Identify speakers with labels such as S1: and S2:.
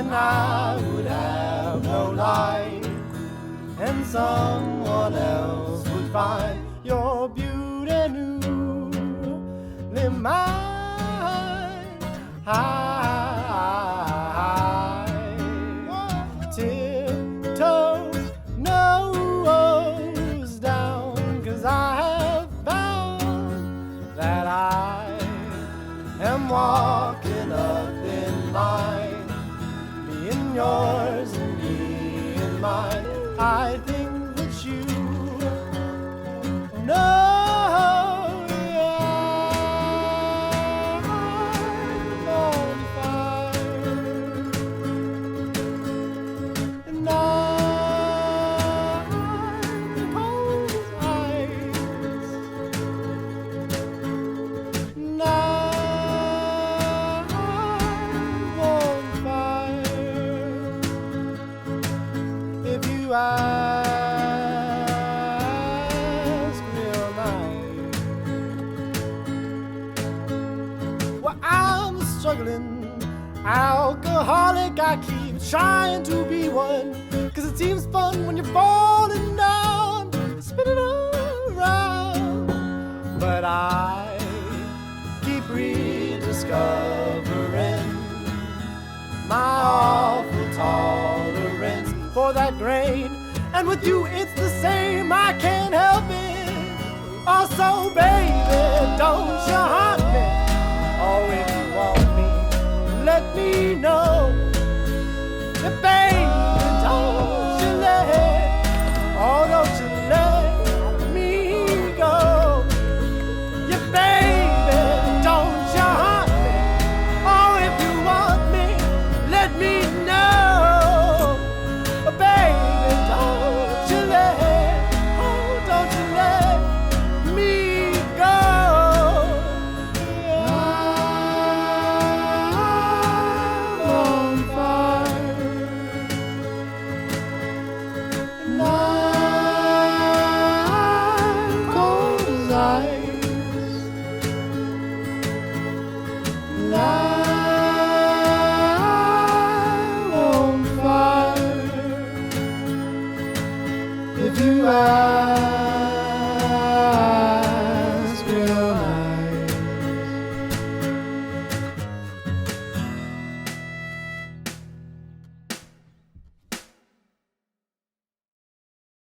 S1: then I would have no life, and someone else would find your beauty newly mine. Tiptoe nose down, 'cause I have found that I am walking up in line, me and yours and me and mine. I think that you know I'm on fire, and I'm cold as ice, and I'm on fire. If you ask real nice, well, I'm a struggling alcoholic. I keep trying to be one, 'cause it seems fun when you're falling down, spinning around. But I keep rediscovering my awful tolerance for that grain, and with you it's the same. I can't help it. Also, baby, don't you haunt me, or if you want me, let me know. Baby,